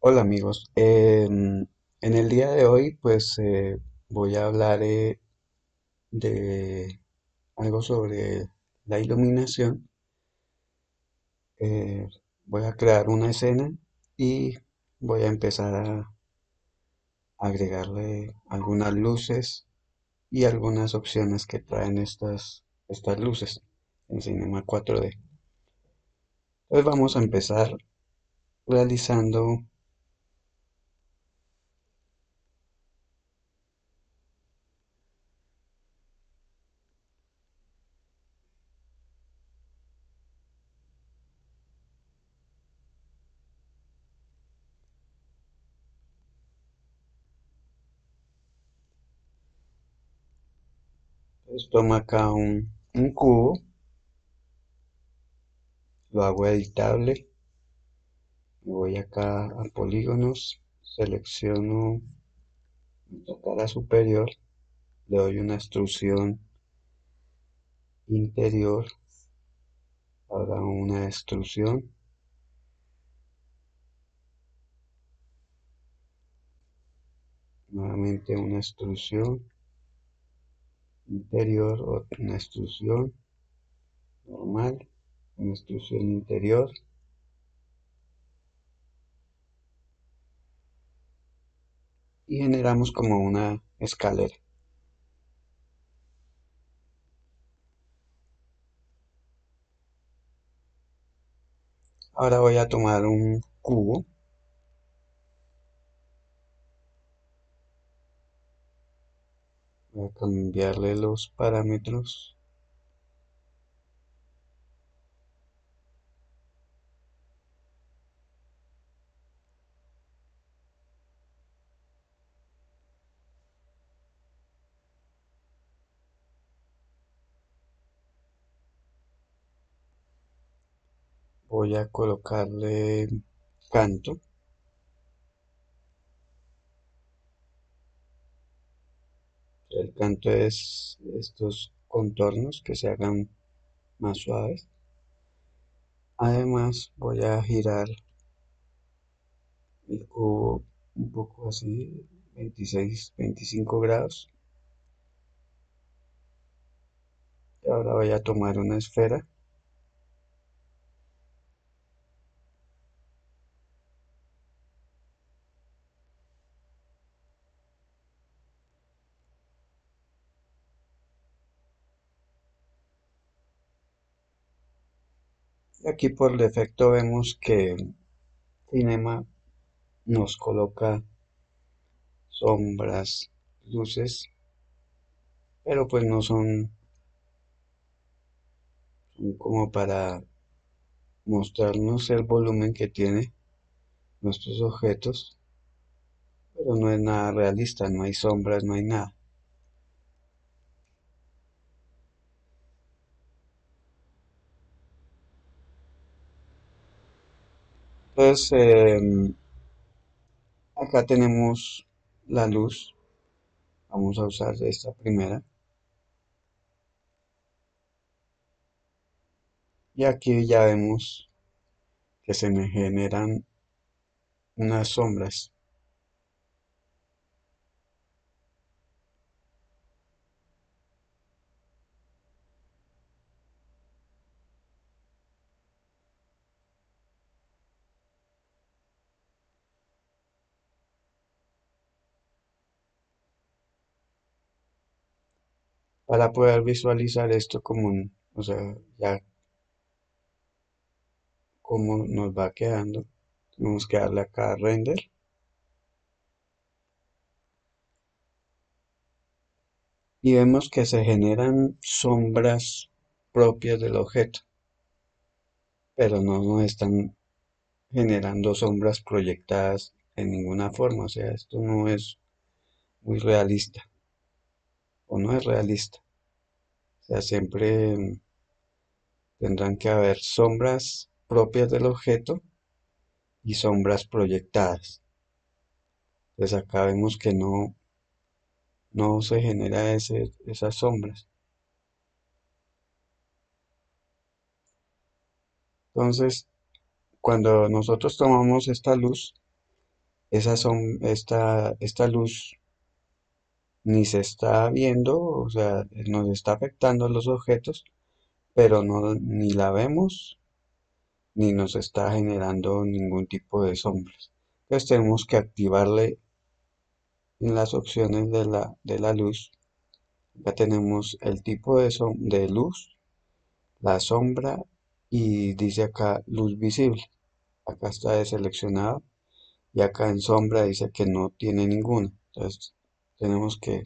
Hola amigos, en el día de hoy voy a hablar de algo sobre la iluminación. Eh, Voy a crear una escena y voy a empezar a agregarle algunas luces y algunas opciones que traen estas luces en Cinema 4D. Entonces vamos a empezar realizando. Entonces toma acá un cubo, lo hago editable. Me voy acá a polígonos, selecciono la cara superior, le doy una extrusión interior, ahora una extrusión, nuevamente una extrusión interior, una extrusión normal, una extrusión interior y generamos como una escalera. Ahora voy a tomar un cubo, voy a cambiarle los parámetros. Voy a colocarle canto. El canto es estos contornos que se hagan más suaves. Además, voy a girar el cubo un poco así, 26, 25 grados. Y ahora voy a tomar una esfera. Y aquí por defecto vemos que Cinema nos coloca sombras, luces, pero pues no son como para mostrarnos el volumen que tiene nuestros objetos, pero no es nada realista, no hay sombras, no hay nada. Entonces, acá tenemos la luz. Vamos a usar esta primera. Y aquí ya vemos que se me generan unas sombras. Para poder visualizar esto como o sea, ya como nos va quedando, tenemos que darle acá a render. Y vemos que se generan sombras propias del objeto, pero no nos están generando sombras proyectadas en ninguna forma. O sea, esto no es muy realista o no es realista. O sea, siempre tendrán que haber sombras propias del objeto y sombras proyectadas. Entonces acá vemos que no se genera esas sombras. Entonces, cuando nosotros tomamos esta luz, esta luz ni se está viendo, o sea, nos está afectando a los objetos, pero no, ni la vemos ni nos está generando ningún tipo de sombras. Entonces tenemos que activarle en las opciones de la luz. Acá tenemos el tipo de luz, la sombra y dice acá luz visible. Acá está deseleccionado y acá en sombra dice que no tiene ninguna. Entonces tenemos que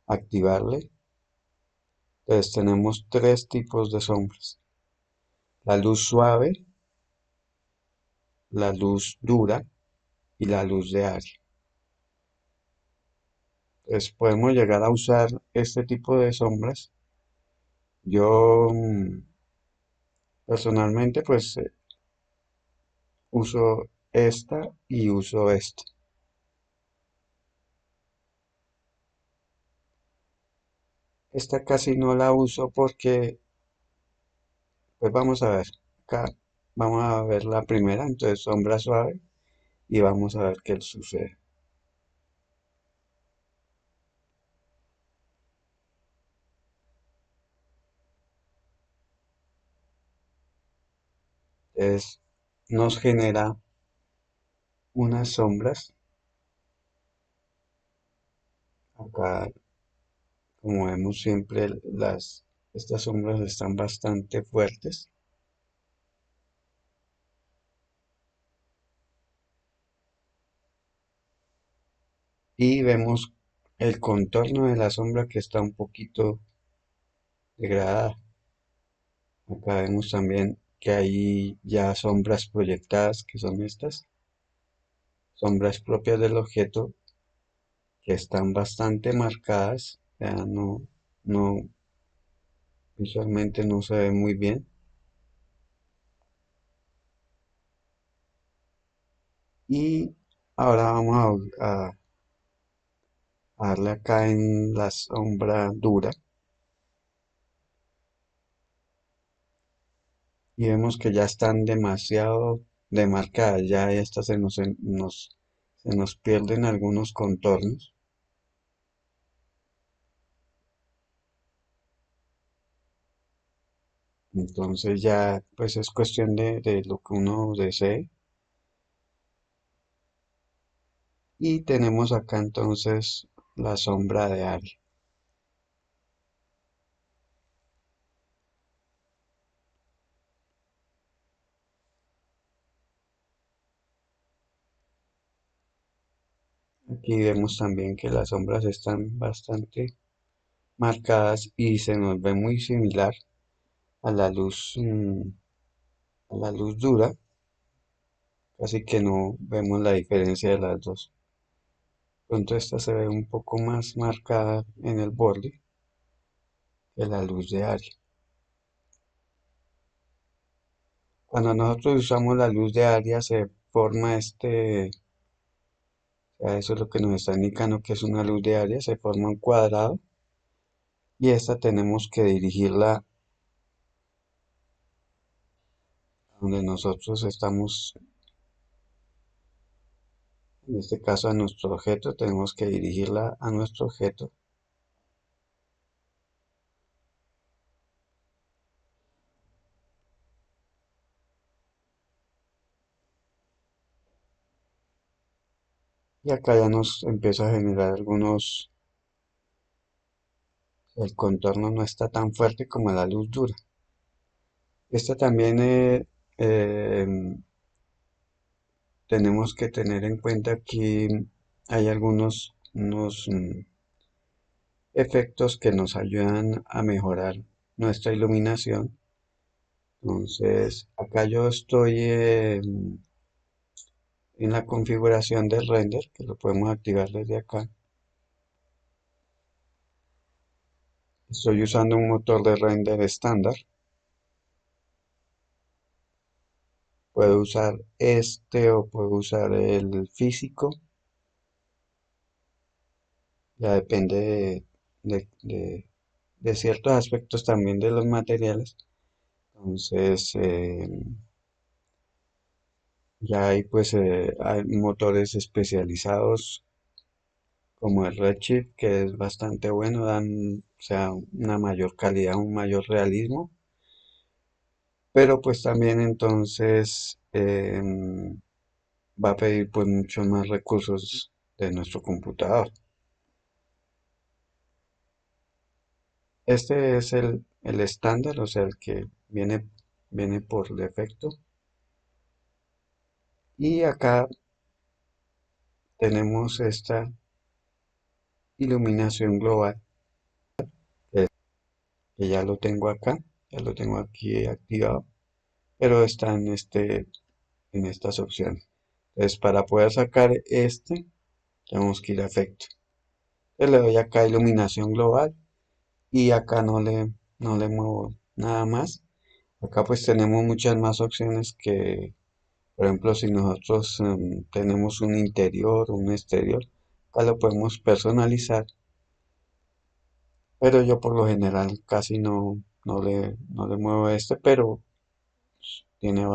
activarle. Entonces tenemos tres tipos de sombras. La luz suave, la luz dura y la luz de área. Entonces podemos llegar a usar este tipo de sombras. Yo personalmente pues uso esta y uso esta. Esta casi no la uso porque pues vamos a ver. Acá vamos a ver la primera, entonces sombra suave y vamos a ver qué sucede. Entonces nos genera unas sombras. Acá como vemos siempre estas sombras están bastante fuertes y vemos el contorno de la sombra que está un poquito degradada. Acá vemos también que hay ya sombras proyectadas, que son estas, sombras propias del objeto que están bastante marcadas, ya no, visualmente no se ve muy bien. Y ahora vamos a darle acá en la sombra dura y vemos que ya están demasiado demarcadas, ya estas se nos pierden algunos contornos. Entonces ya pues es cuestión de lo que uno desee. Y tenemos acá entonces la sombra de Ari. Aquí vemos también que las sombras están bastante marcadas y se nos ve muy similar a a la luz dura, así que no vemos la diferencia de las dos. Pronto esta se ve un poco más marcada en el borde que la luz de Ari. Cuando nosotros usamos la luz de Aria se forma o sea, eso es lo que nos está indicando que es una luz de Aria, se forma un cuadrado y esta tenemos que dirigirla a donde nosotros estamos, en este caso a nuestro objeto, tenemos que dirigirla a nuestro objeto y acá ya nos empieza a generar el contorno no está tan fuerte como la luz dura. Esta también eh, tenemos que tener en cuenta que hay unos efectos que nos ayudan a mejorar nuestra iluminación. Entonces, acá yo estoy en la configuración del render, que lo podemos activar desde acá. Estoy usando un motor de render estándar. Puedo usar este o puedo usar el físico. Ya depende de ciertos aspectos también de los materiales. Entonces, Ya hay pues hay motores especializados como el Redshift, que es bastante bueno, dan, o sea, una mayor calidad, un mayor realismo, pero pues también entonces va a pedir pues muchos más recursos de nuestro computador. Este es el estándar, o sea, el que viene por defecto. Y acá tenemos esta iluminación global, que que ya lo tengo acá, ya lo tengo aquí activado, pero está en estas opciones. Entonces, para poder sacar este, tenemos que ir a efecto. Entonces, le doy acá iluminación global y acá no le muevo nada más. Acá pues tenemos muchas más opciones que, por ejemplo, si nosotros tenemos un interior o un exterior, acá lo podemos personalizar, pero yo por lo general casi no le muevo este, pero tiene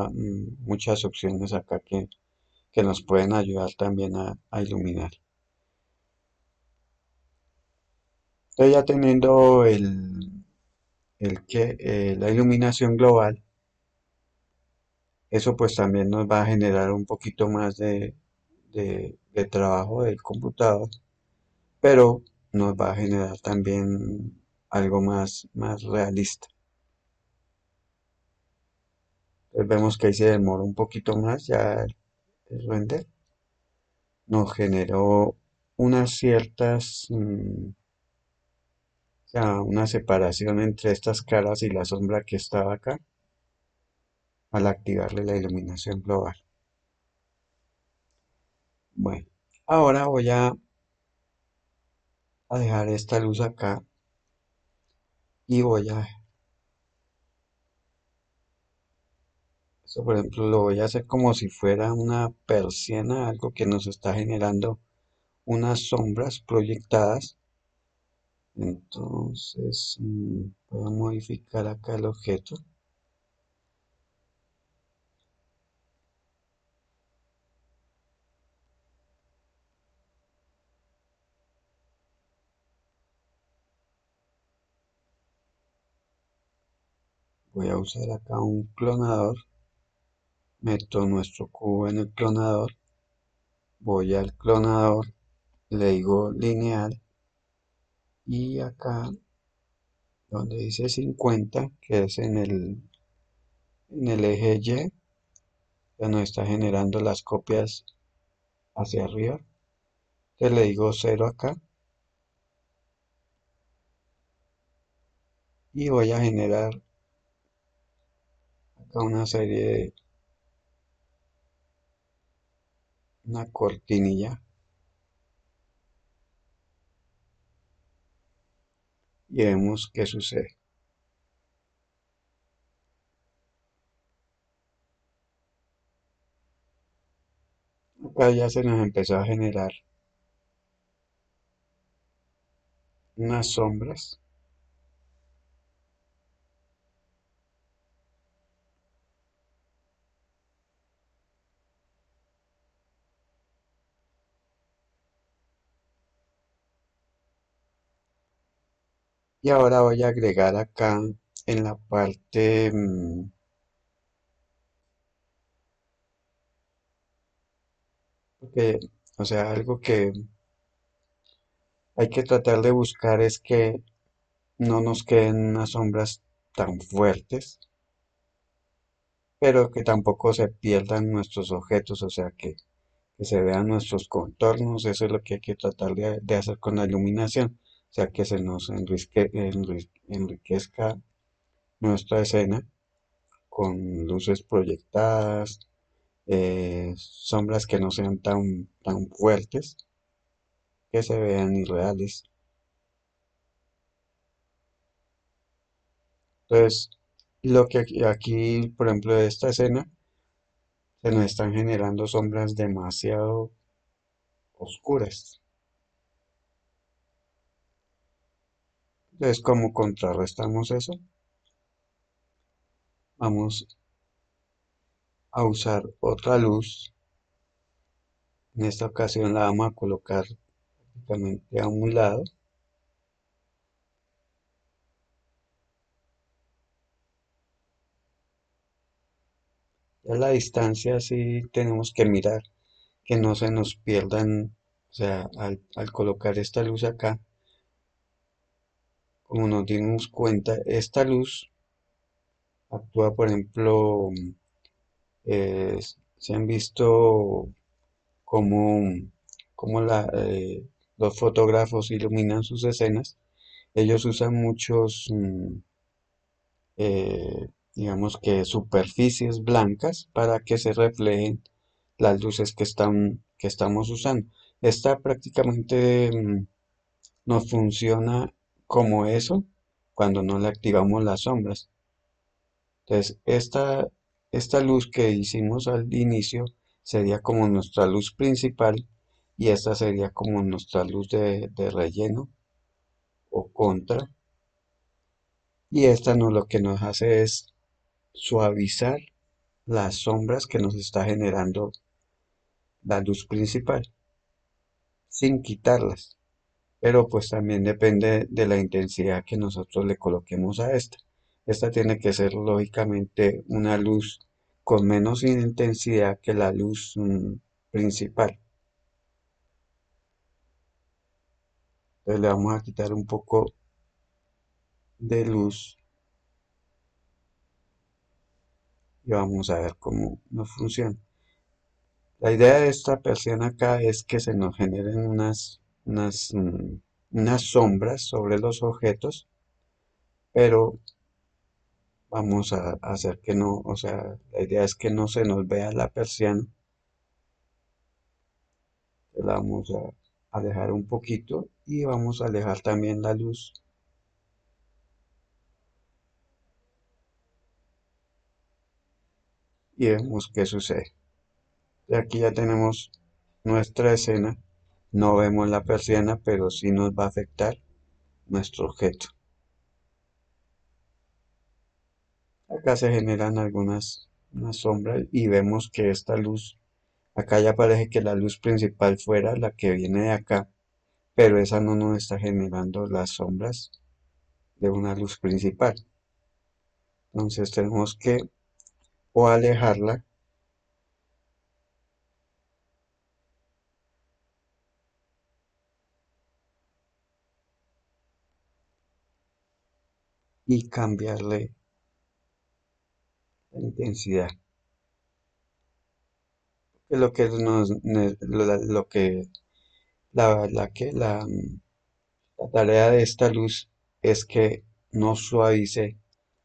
muchas opciones acá que nos pueden ayudar también a iluminar. Entonces ya teniendo la iluminación global, eso pues también nos va a generar un poquito más de trabajo del computador, pero nos va a generar también algo más realista. Entonces vemos que ahí se demora un poquito más ya el render. Nos generó unas ciertas, o sea, una separación entre estas caras y la sombra que estaba acá al activarle la iluminación global. Bueno, ahora a dejar esta luz acá y esto por ejemplo lo voy a hacer como si fuera una persiana, algo que nos está generando unas sombras proyectadas. Entonces voy a modificar acá el objeto. Voy a usar acá un clonador. Meto nuestro cubo en el clonador. Voy al clonador, le digo lineal y acá donde dice 50, que es en el eje Y, ya nos está generando las copias hacia arriba. Entonces le digo 0 acá y voy a generar acá una serie de una cortinilla y vemos qué sucede. Acá ya se nos empezó a generar unas sombras y ahora voy a agregar acá en la parte, porque, o sea, algo que hay que tratar de buscar es que no nos queden unas sombras tan fuertes, pero que tampoco se pierdan nuestros objetos, o sea, que se vean nuestros contornos, eso es lo que hay que tratar de hacer con la iluminación, o sea, que se nos enriquezca nuestra escena con luces proyectadas, sombras que no sean tan fuertes, que se vean irreales. Entonces, lo que aquí, por ejemplo, de esta escena, se nos están generando sombras demasiado oscuras. Entonces, ¿cómo contrarrestamos eso? Vamos a usar otra luz. En esta ocasión la vamos a colocar prácticamente a un lado. A la distancia sí tenemos que mirar que no se nos pierdan, o sea, al colocar esta luz acá, como nos dimos cuenta, esta luz actúa, por ejemplo, se han visto cómo, cómo los fotógrafos iluminan sus escenas. Ellos usan muchos, digamos que superficies blancas para que se reflejen las luces que estamos usando. Esta prácticamente nos funciona como eso cuando no le activamos las sombras. Entonces, esta luz que hicimos al inicio sería como nuestra luz principal y esta sería como nuestra luz de relleno o contra. Y esta lo que nos hace es suavizar las sombras que nos está generando la luz principal sin quitarlas. Pero pues también depende de la intensidad que nosotros le coloquemos a esta. Esta tiene que ser lógicamente una luz con menos intensidad que la luz principal. Entonces le vamos a quitar un poco de luz y vamos a ver cómo nos funciona. La idea de esta persiana acá es que se nos generen unas sombras sobre los objetos, pero vamos a hacer que no, o sea, la idea es que no se nos vea la persiana. La vamos a alejar un poquito y vamos a alejar también la luz. Y vemos qué sucede. Y aquí ya tenemos nuestra escena. No vemos la persiana, pero sí nos va a afectar nuestro objeto. Acá se generan unas sombras y vemos que esta luz, acá ya parece que la luz principal fuera la que viene de acá, pero esa no nos está generando las sombras de una luz principal. Entonces tenemos que o alejarla y cambiarle la intensidad. Que lo que nos, lo que, la tarea de esta luz es que no suavice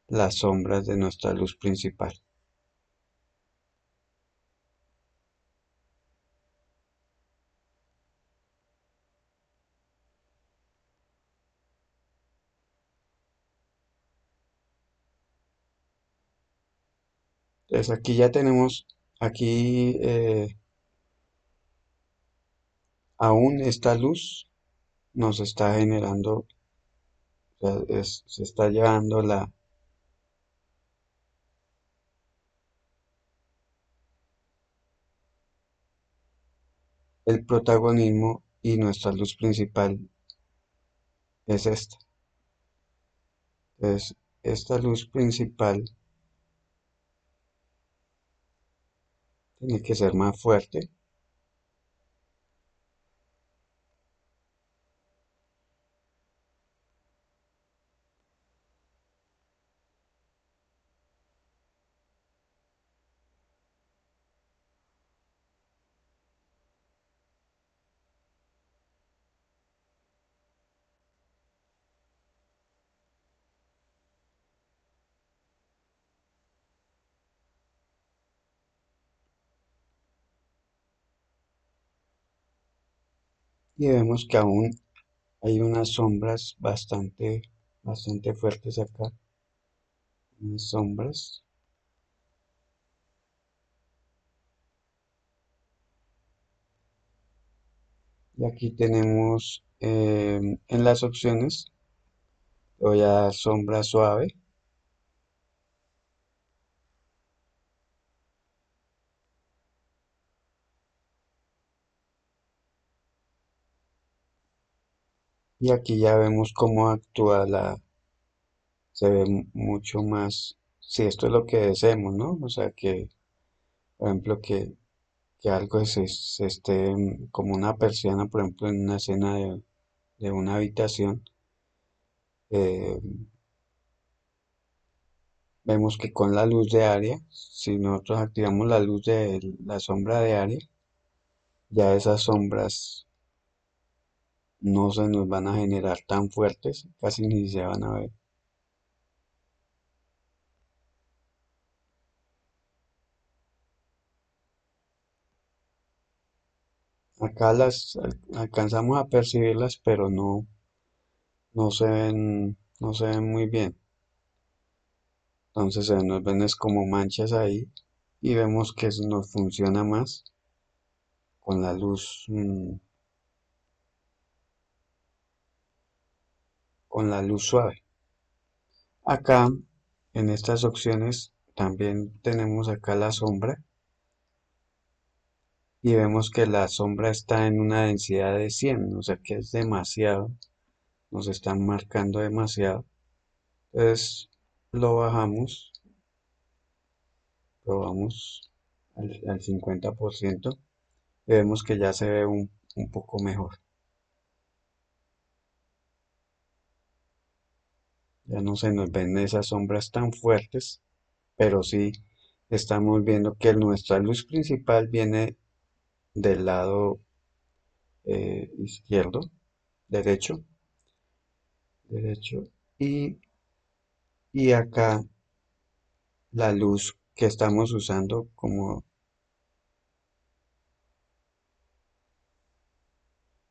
las sombras de nuestra luz principal. Entonces aquí ya tenemos, aquí aún esta luz nos está generando, o sea, se está llevando el protagonismo y nuestra luz principal es esta. Entonces, esta luz principal tiene que ser más fuerte y vemos que aún hay unas sombras bastante fuertes acá, unas sombras. Y aquí tenemos en las opciones, le voy a dar sombra suave Y aquí ya vemos cómo actúa se ve mucho más, si esto es lo que deseemos, ¿no? O sea, que, por ejemplo, que algo se esté como una persiana, por ejemplo, en una escena de una habitación, eh, vemos que con la luz de área, si nosotros activamos la luz de la sombra de área, ya esas sombras no se nos van a generar tan fuertes, casi ni se van a ver. Acá alcanzamos a percibirlas, pero no se ven muy bien. Entonces se nos ven es como manchas ahí y vemos que eso nos funciona más con la luz, con la luz suave. Acá, en estas opciones, también tenemos acá la sombra y vemos que la sombra está en una densidad de 100, o sea que es demasiado, nos están marcando demasiado. Entonces lo bajamos, lo vamos al 50% y vemos que ya se ve un poco mejor. Ya no se nos ven esas sombras tan fuertes, pero sí estamos viendo que nuestra luz principal viene del lado izquierdo, derecho, derecho, y, y acá la luz que estamos usando como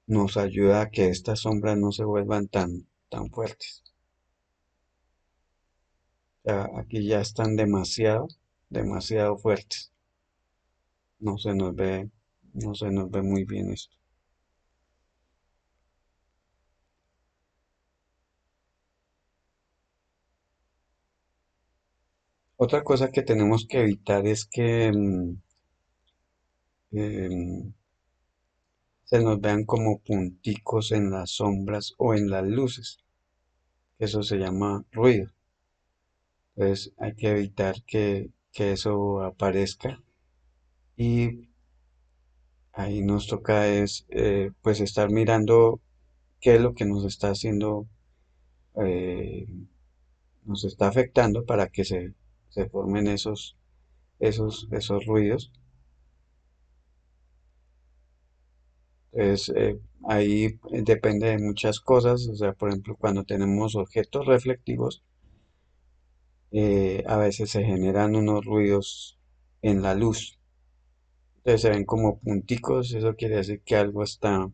nos ayuda a que estas sombras no se vuelvan tan fuertes. Ya, aquí ya están demasiado fuertes. No se nos ve, no se nos ve muy bien esto. Otra cosa que tenemos que evitar es que em, se nos vean como punticos en las sombras o en las luces. Eso se llama ruido. Entonces hay que evitar que eso aparezca y ahí nos toca es pues estar mirando qué es lo que nos está haciendo, eh, nos está afectando para que se formen esos ruidos. Entonces ahí depende de muchas cosas, o sea, por ejemplo, cuando tenemos objetos reflectivos, a veces se generan unos ruidos en la luz. Entonces se ven como punticos, eso quiere decir que algo está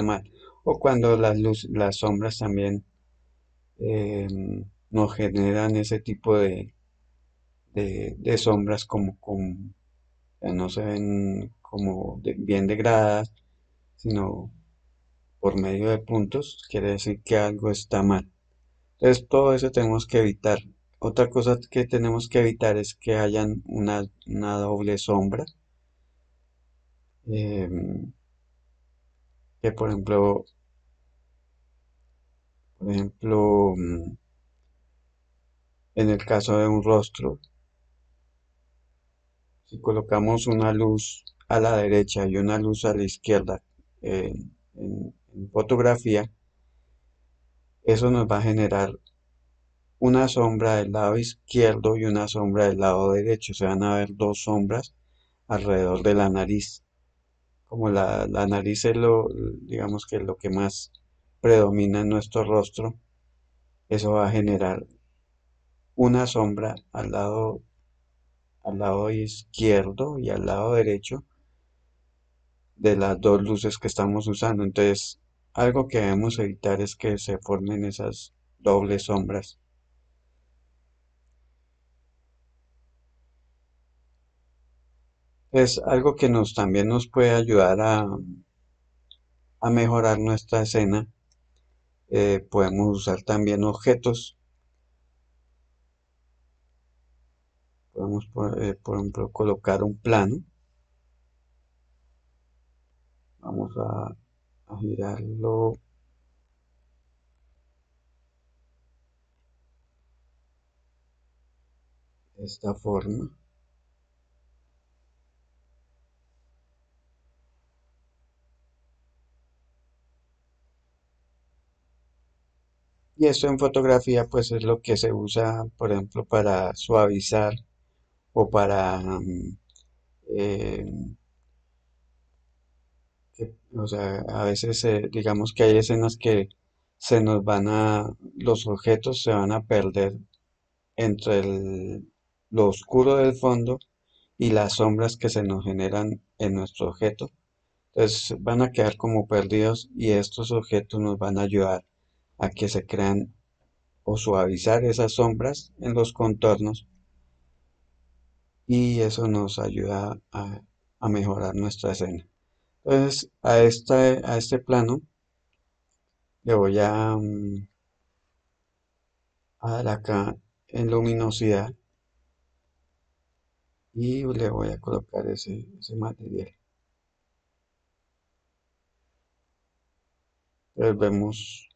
mal. O cuando las sombras también eh, nos generan ese tipo de sombras no se ven como bien degradadas, sino por medio de puntos, quiere decir que algo está mal. Entonces todo eso tenemos que evitar. Otra cosa que tenemos que evitar es que hayan una doble sombra. em, que por ejemplo, en el caso de un rostro, si colocamos una luz a la derecha y una luz a la izquierda en fotografía, eso nos va a generar una sombra del lado izquierdo y una sombra del lado derecho. Se van a ver dos sombras alrededor de la nariz. Como la nariz es digamos que lo que más predomina en nuestro rostro, eso va a generar una sombra al lado izquierdo y al lado derecho de las dos luces que estamos usando. Entonces, algo que debemos evitar es que se formen esas dobles sombras. Es algo que también nos puede ayudar a mejorar nuestra escena. Podemos usar también objetos. Podemos, por ejemplo, colocar un plano. Vamos a girarlo esta forma. Y esto en fotografía pues es lo que se usa, por ejemplo, para suavizar o para, eh, o sea, a veces digamos que hay escenas que se nos van a, los objetos se van a perder entre lo oscuro del fondo y las sombras que se nos generan en nuestro objeto. Entonces van a quedar como perdidos y estos objetos nos van a ayudar a que se crean o suavizar esas sombras en los contornos y eso nos ayuda a mejorar nuestra escena. Entonces a este plano le voy a dar acá en luminosidad y le voy a colocar ese material. Entonces vemos,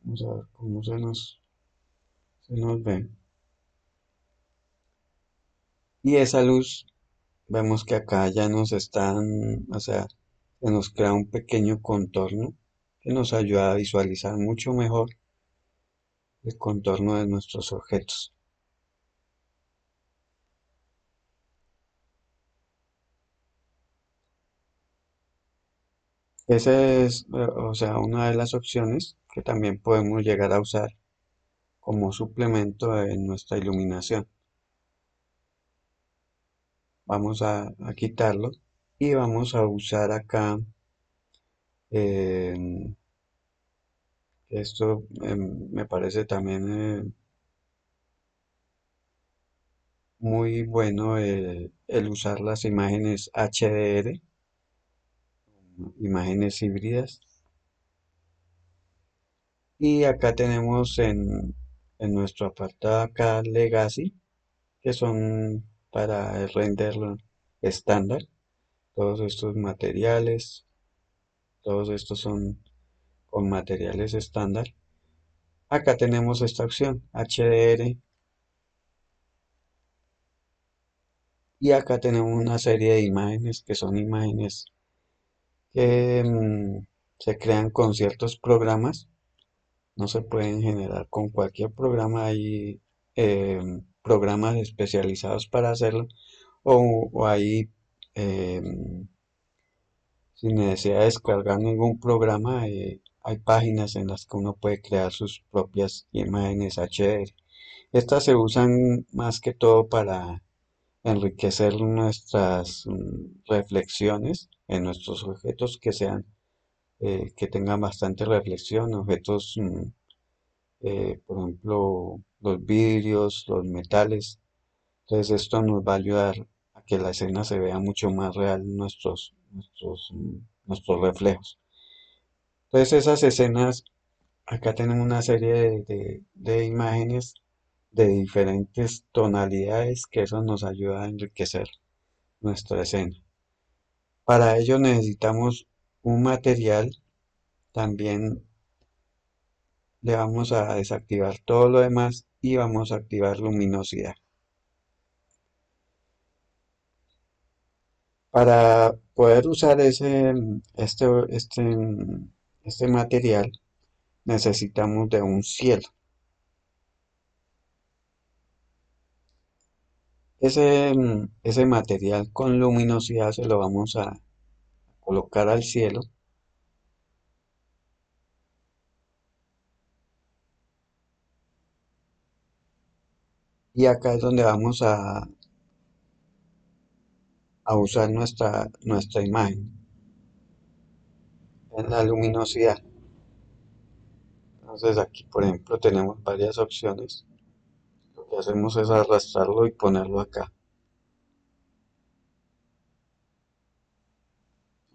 vamos a ver cómo se nos ve. Y esa luz, vemos que acá ya nos están, o sea, se nos crea un pequeño contorno que nos ayuda a visualizar mucho mejor el contorno de nuestros objetos. Esa es, o sea, una de las opciones que también podemos llegar a usar como suplemento en nuestra iluminación. Vamos a quitarlo y vamos a usar acá eh, esto me parece también muy bueno el usar las imágenes HDR, imágenes híbridas. Y acá tenemos en nuestro apartado acá Legacy, que son para el render estándar. Todos estos materiales, todos estos son con materiales estándar. Acá tenemos esta opción, HDR, y acá tenemos una serie de imágenes que son imágenes que se crean con ciertos programas. No se pueden generar con cualquier programa. Hay programas especializados para hacerlo o hay sin necesidad de descargar ningún programa. Hay páginas en las que uno puede crear sus propias imágenes HDR. Estas se usan más que todo para enriquecer nuestras reflexiones en nuestros objetos que sean que tengan bastante reflexión, objetos, por ejemplo, los vidrios, los metales. Entonces esto nos va a ayudar a que la escena se vea mucho más real en nuestros reflejos. Entonces esas escenas, acá tenemos una serie de imágenes de diferentes tonalidades que eso nos ayuda a enriquecer nuestra escena. Para ello necesitamos un material, también le vamos a desactivar todo lo demás y vamos a activar luminosidad. Para poder usar este material necesitamos de un cielo. Ese material con luminosidad se lo vamos a colocar al cielo y acá es donde vamos a usar nuestra imagen en la luminosidad. Entonces aquí, por ejemplo, tenemos varias opciones. Lo que hacemos es arrastrarlo y ponerlo acá.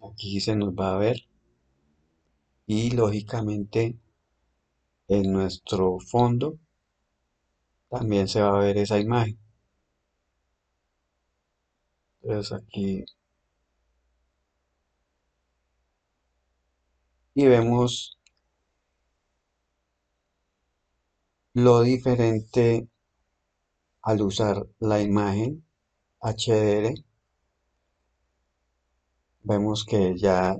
Aquí se nos va a ver y lógicamente en nuestro fondo también se va a ver esa imagen. Entonces aquí y vemos Lo diferente al usar la imagen HDR, vemos que ya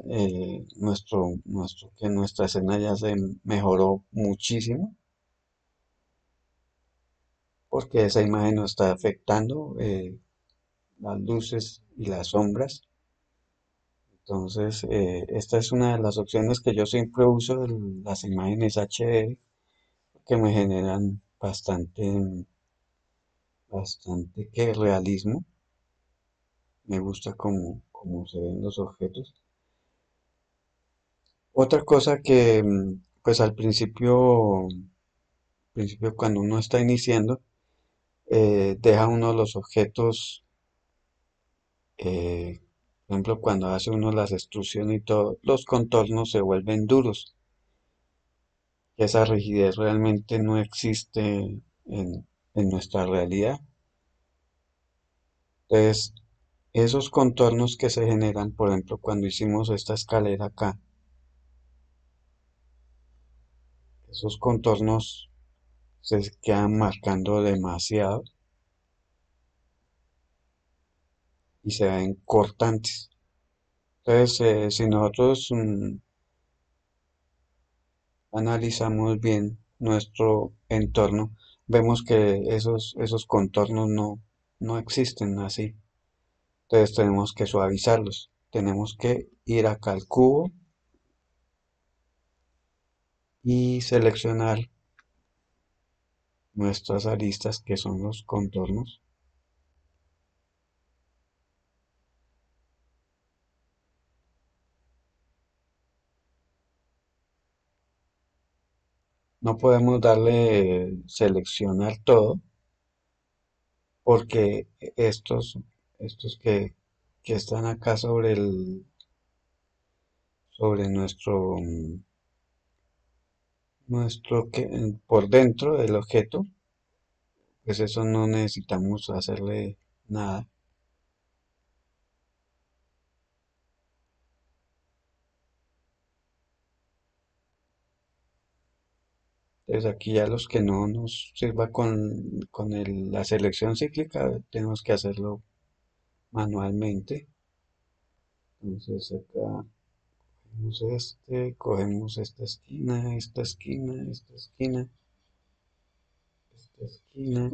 que nuestra escena ya se mejoró muchísimo porque esa imagen nos está afectando las luces y las sombras. Entonces, esta es una de las opciones que yo siempre uso, las imágenes HDR, que me generan bastante que realismo. Me gusta cómo se ven los objetos. Otra cosa que, pues al principio cuando uno está iniciando, deja uno los objetos, eh, por ejemplo, cuando hace uno las extrusiones y todo, los contornos se vuelven duros. Esa rigidez realmente no existe en nuestra realidad. Entonces, esos contornos que se generan, por ejemplo, cuando hicimos esta escalera acá, esos contornos se quedan marcando demasiado y se ven cortantes. Entonces, si nosotros analizamos bien nuestro entorno, vemos que esos contornos no existen así. Entonces tenemos que suavizarlos. Tenemos que ir acá al cubo y seleccionar nuestras aristas que son los contornos. No podemos darle seleccionar todo porque estos que están acá sobre nuestro por dentro del objeto, pues eso no necesitamos hacerle nada. Entonces aquí ya los que no nos sirva con la selección cíclica, tenemos que hacerlo manualmente. Entonces acá cogemos esta esquina, esta esquina, esta esquina, esta esquina,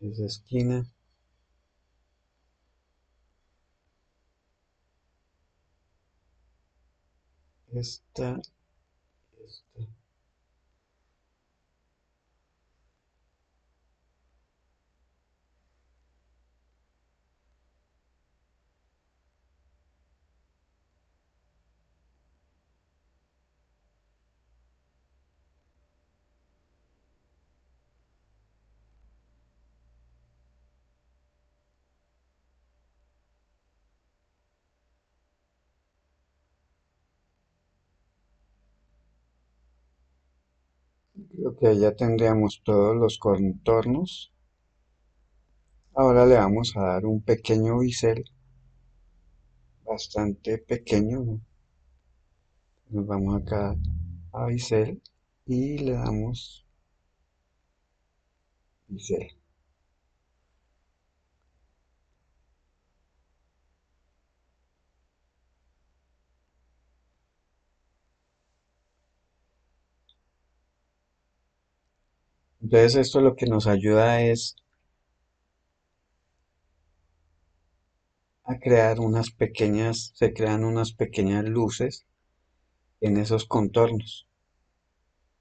esa esquina, esta, esta. Creo que ya tendríamos todos los contornos. Ahora le vamos a dar un pequeño bisel, bastante pequeño, ¿no? Nos vamos acá a bisel y le damos bisel. Entonces esto lo que nos ayuda es a crear se crean unas pequeñas luces en esos contornos.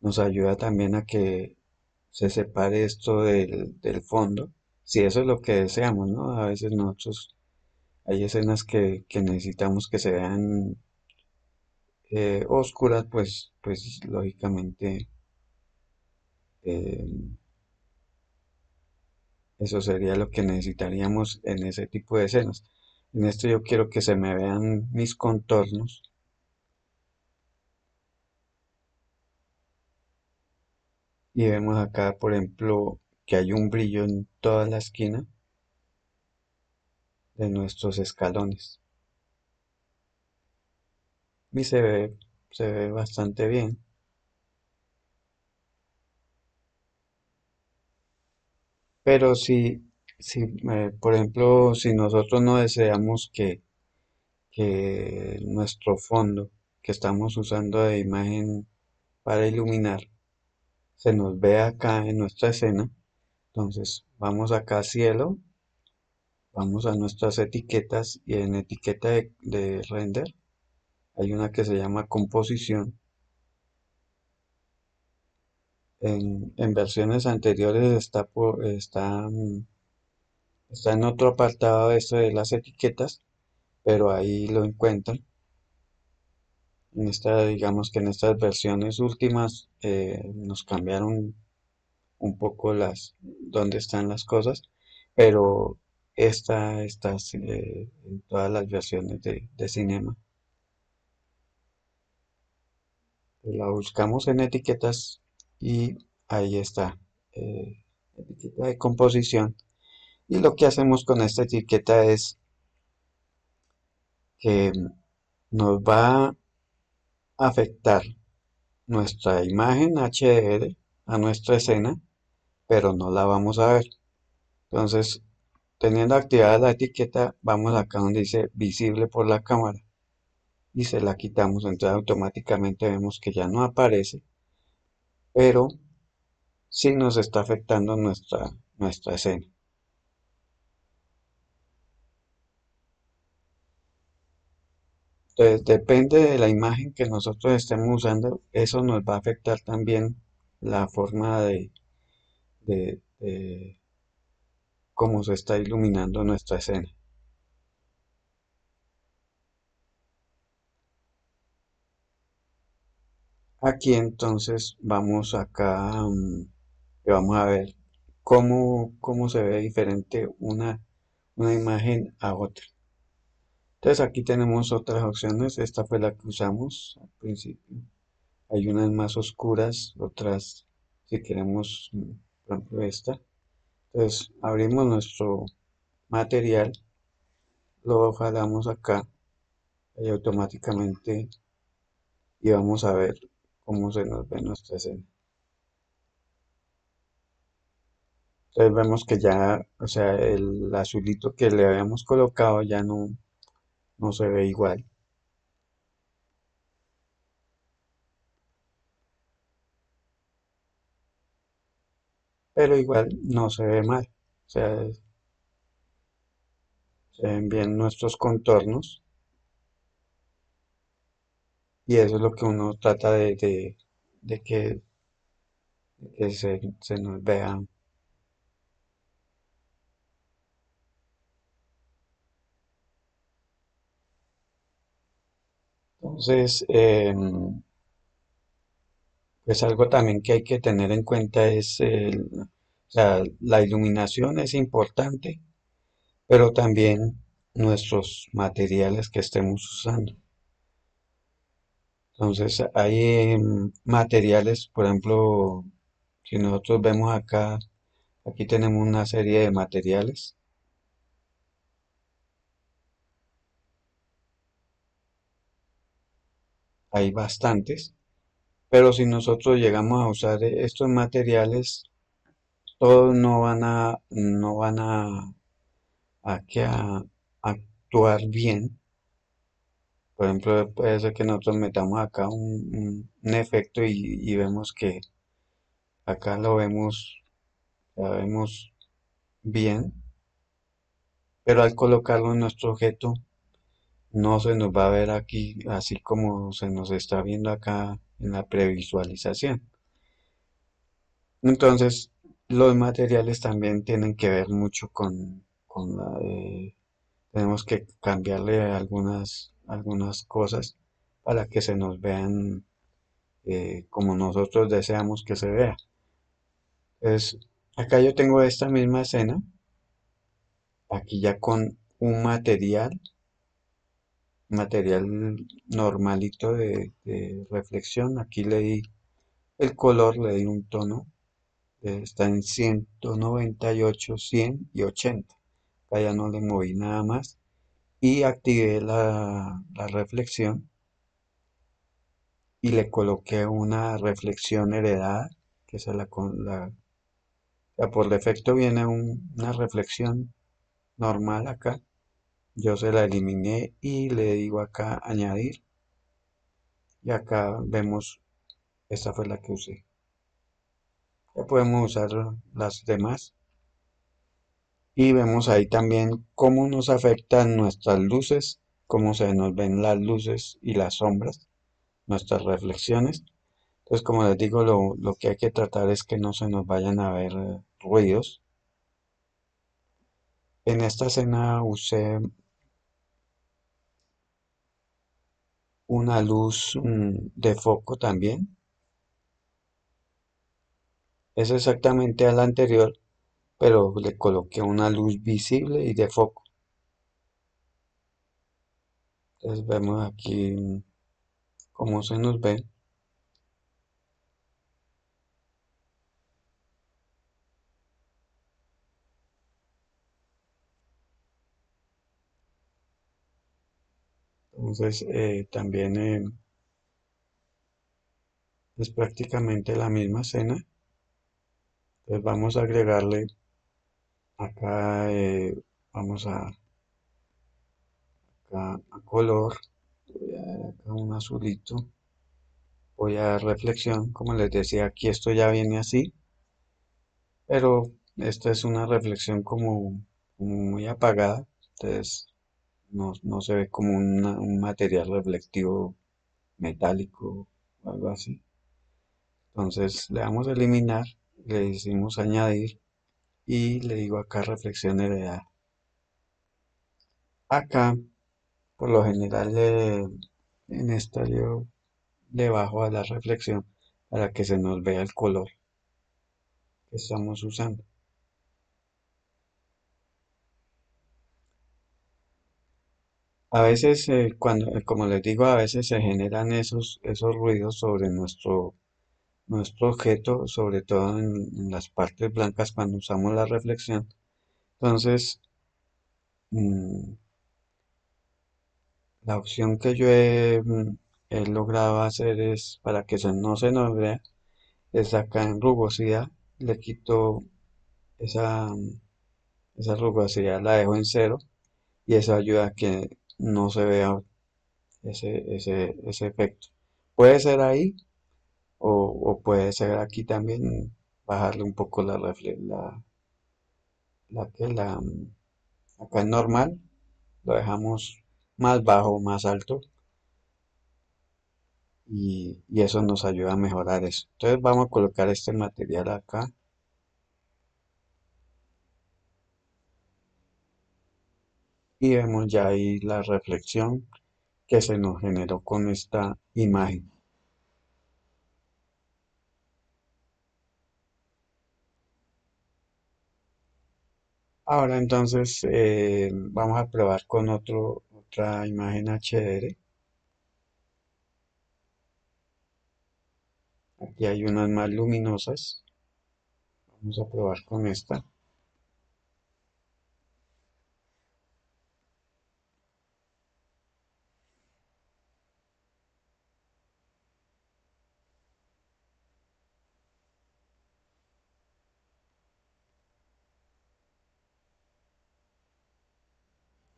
Nos ayuda también a que se separe esto del fondo, si eso es lo que deseamos, ¿no? A veces nosotros hay escenas que necesitamos que se vean oscuras, pues lógicamente eh, eso sería lo que necesitaríamos en ese tipo de escenas. En esto yo quiero que se me vean mis contornos y vemos acá, por ejemplo, que hay un brillo en toda la esquina de nuestros escalones y se ve bastante bien. Pero si, por ejemplo, si nosotros no deseamos que nuestro fondo que estamos usando de imagen para iluminar se nos vea acá en nuestra escena, entonces vamos acá a cielo, vamos a nuestras etiquetas y en etiqueta de render hay una que se llama composición. En versiones anteriores está en otro apartado de esto de las etiquetas, pero ahí lo encuentran. Digamos que en estas versiones últimas nos cambiaron un poco dónde están las cosas, pero esta está en todas las versiones de Cinema. La buscamos en etiquetas y ahí está, etiqueta de composición. Y lo que hacemos con esta etiqueta es que nos va a afectar nuestra imagen HDR a nuestra escena, pero no la vamos a ver. Entonces, teniendo activada la etiqueta, vamos acá donde dice visible por la cámara y se la quitamos. Entonces, automáticamente vemos que ya no aparece, pero sí nos está afectando nuestra escena. Entonces, depende de la imagen que nosotros estemos usando, eso nos va a afectar también la forma de cómo se está iluminando nuestra escena. Aquí entonces vamos acá y vamos a ver cómo se ve diferente una imagen a otra. Entonces aquí tenemos otras opciones. Esta fue la que usamos al principio. Hay unas más oscuras, otras si queremos, por ejemplo esta. Entonces abrimos nuestro material, lo jalamos acá y automáticamente y vamos a ver cómo se nos ve nuestra escena. Entonces vemos que ya, o sea, el azulito que le habíamos colocado ya no se ve igual, pero igual no se ve mal. O sea, se ven bien nuestros contornos y eso es lo que uno trata de que se nos vea. Entonces, pues algo también que hay que tener en cuenta es, o sea, la iluminación es importante, pero también nuestros materiales que estemos usando. Entonces, hay materiales, por ejemplo, si nosotros vemos acá, aquí tenemos una serie de materiales, hay bastantes, pero si nosotros llegamos a usar estos materiales, todos no van a actuar bien. Por ejemplo, puede ser que nosotros metamos acá un efecto y vemos que acá lo vemos bien, pero al colocarlo en nuestro objeto no se nos va a ver aquí así como se nos está viendo acá en la previsualización. Entonces, los materiales también tienen que ver mucho tenemos que cambiarle algunas cosas para que se nos vean como nosotros deseamos que se vea. Entonces, acá yo tengo esta misma escena, aquí ya con un material normalito de reflexión. Aquí le di el color, le di un tono, está en 198, 100 y 80. Acá ya no le moví nada más y activé la reflexión y le coloqué una reflexión heredada, que esa la Ya por defecto viene una reflexión normal acá. Yo se la eliminé y le digo acá añadir. Y acá vemos, esta fue la que usé. Ya podemos usar las demás. Y vemos ahí también cómo nos afectan nuestras luces, cómo se nos ven las luces y las sombras, nuestras reflexiones. Entonces, como les digo, lo que hay que tratar es que no se nos vayan a ver ruidos. En esta escena usé una luz de foco también. Es exactamente a la anterior, pero le coloqué una luz visible y de foco. Entonces vemos aquí cómo se nos ve. Entonces también es prácticamente la misma escena. Entonces vamos a agregarle acá, vamos a color, voy a dar acá un azulito, voy a dar reflexión, como les decía, aquí esto ya viene así, pero esta es una reflexión como muy apagada, entonces no se ve como un material reflectivo metálico o algo así. Entonces le damos a eliminar, le decimos añadir y le digo acá reflexión heredada. Acá, por lo general, en esta yo le bajo a la reflexión para que se nos vea el color que estamos usando. A veces, como les digo, a veces se generan esos ruidos sobre nuestro objeto, sobre todo en las partes blancas cuando usamos la reflexión. Entonces, mm, la opción que yo he logrado hacer es, para que no se nos vea, es acá en rugosidad, le quito esa, esa rugosidad, la dejo en cero y eso ayuda a que no se vea ese efecto. Puede ser ahí o puede ser aquí también, bajarle un poco acá es normal, lo dejamos más bajo, más alto y eso nos ayuda a mejorar eso. Entonces vamos a colocar este material acá y vemos ya ahí la reflexión que se nos generó con esta imagen. Ahora entonces vamos a probar con otra imagen HDR. Aquí hay unas más luminosas. Vamos a probar con esta.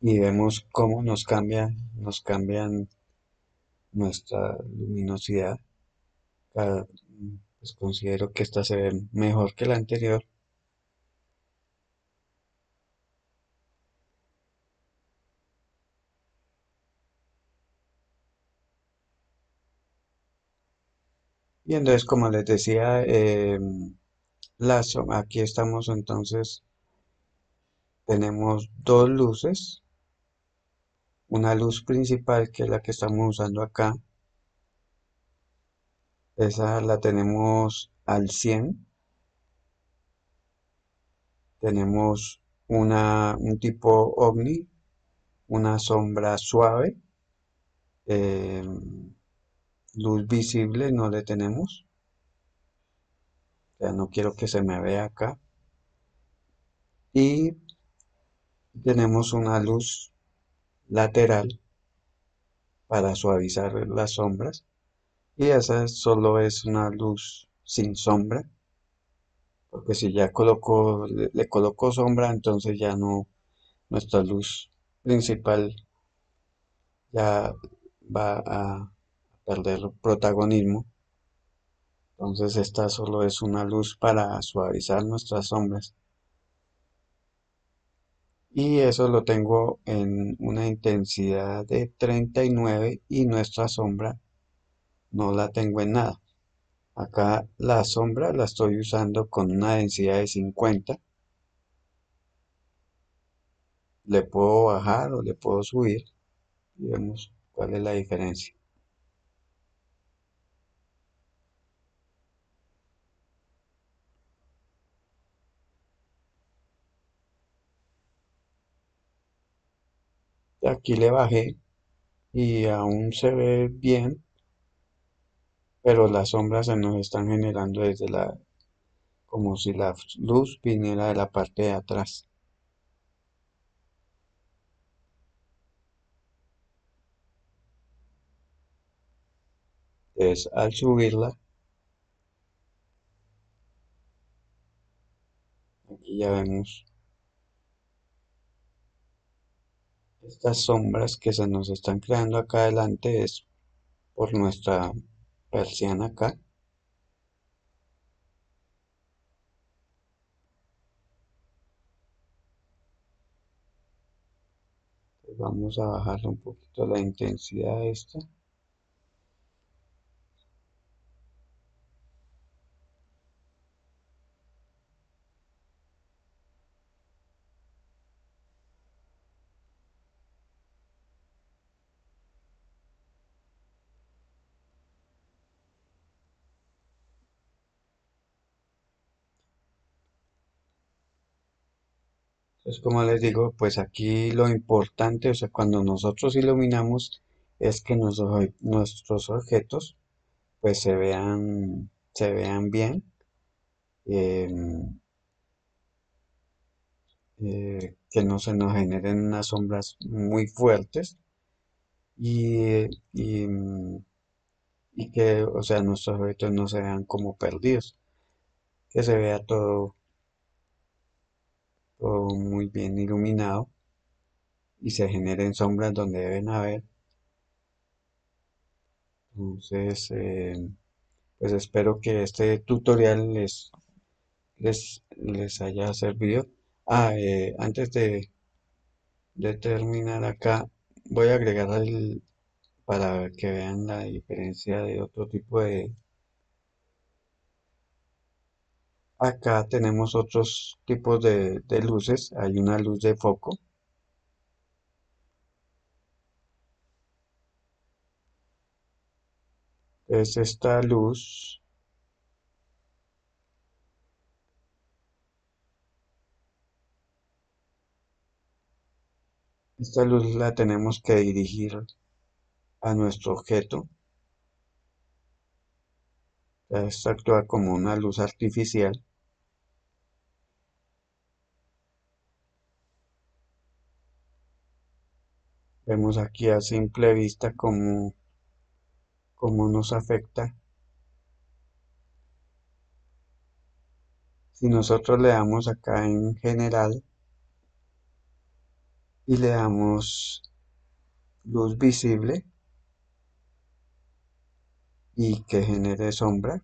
Y vemos cómo nos cambian nuestra luminosidad. Pues considero que esta se ve mejor que la anterior. Y entonces, como les decía, aquí estamos entonces, tenemos dos luces. Una luz principal que es la que estamos usando acá. Esa la tenemos al 100. Tenemos un tipo ovni, una sombra suave, eh, luz visible no le tenemos, ya no quiero que se me vea acá. Y tenemos una luz lateral para suavizar las sombras. Y esa solo es una luz sin sombra. porque si ya coloco, le coloco sombra, entonces ya no, nuestra luz principal ya va a perder protagonismo. Entonces esta solo es una luz para suavizar nuestras sombras. Y eso lo tengo en una intensidad de 39 y nuestra sombra no la tengo en nada. Acá la sombra la estoy usando con una densidad de 50. Le puedo bajar o le puedo subir y vemos cuál es la diferencia. Aquí le bajé y aún se ve bien, pero las sombras se nos están generando desde como si la luz viniera de la parte de atrás. Entonces, al subirla, aquí ya vemos estas sombras que se nos están creando acá adelante es por nuestra persiana acá. Entonces, vamos a bajarle un poquito la intensidad a esta. Entonces, como les digo, pues aquí lo importante, o sea, cuando nosotros iluminamos, es que nuestros objetos pues se vean bien, em, que no se nos generen unas sombras muy fuertes y, y, mm, y que, o sea, nuestros objetos no se vean como perdidos, que se vea todo muy bien iluminado y se generen sombras donde deben haber. Entonces, pues espero que este tutorial les haya servido. Antes de terminar acá, voy a agregar para que vean la diferencia de otro tipo de... Acá tenemos otros tipos de luces. Hay una luz de foco. Es esta luz la tenemos que dirigir a nuestro objeto. Esta actúa como una luz artificial. Vemos aquí a simple vista cómo nos afecta. Si nosotros le damos acá en general y le damos luz visible y que genere sombra,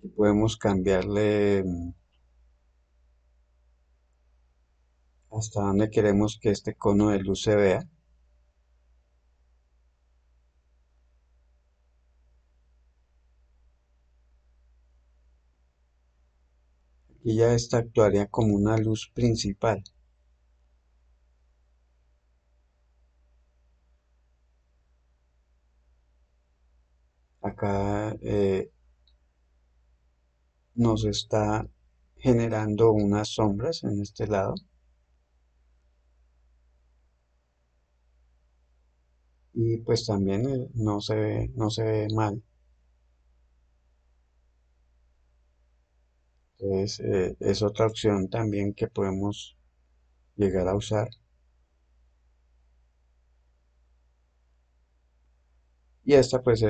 aquí podemos cambiarle hasta donde queremos que este cono de luz se vea. Y ya esta actuaría como una luz principal. Acá nos está generando unas sombras en este lado. y pues también no se ve mal. Entonces, es otra opción también que podemos llegar a usar. Y esta, pues,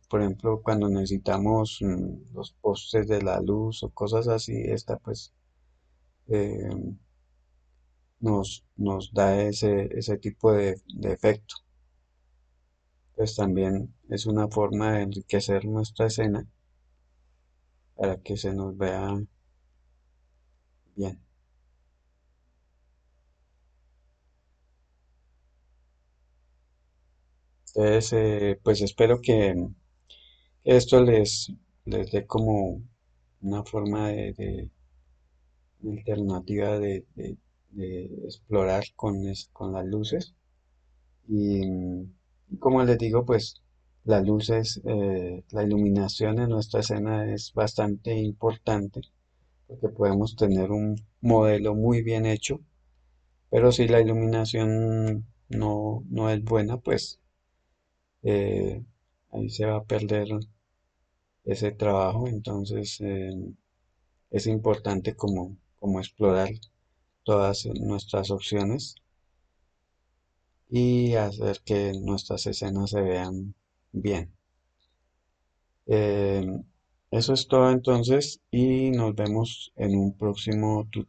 por ejemplo, cuando necesitamos los postes de la luz o cosas así, esta, pues, eh, nos da ese tipo de efecto. Pues también es una forma de enriquecer nuestra escena para que se nos vea bien. Entonces, pues espero que esto les dé como una forma una alternativa de explorar con las luces. Y como les digo, pues las luces, la iluminación en nuestra escena es bastante importante porque podemos tener un modelo muy bien hecho, pero si la iluminación no es buena, pues eh, ahí se va a perder ese trabajo. Entonces es importante como explorar todas nuestras opciones y hacer que nuestras escenas se vean bien. Eh, Eso es todo entonces y nos vemos en un próximo tutorial.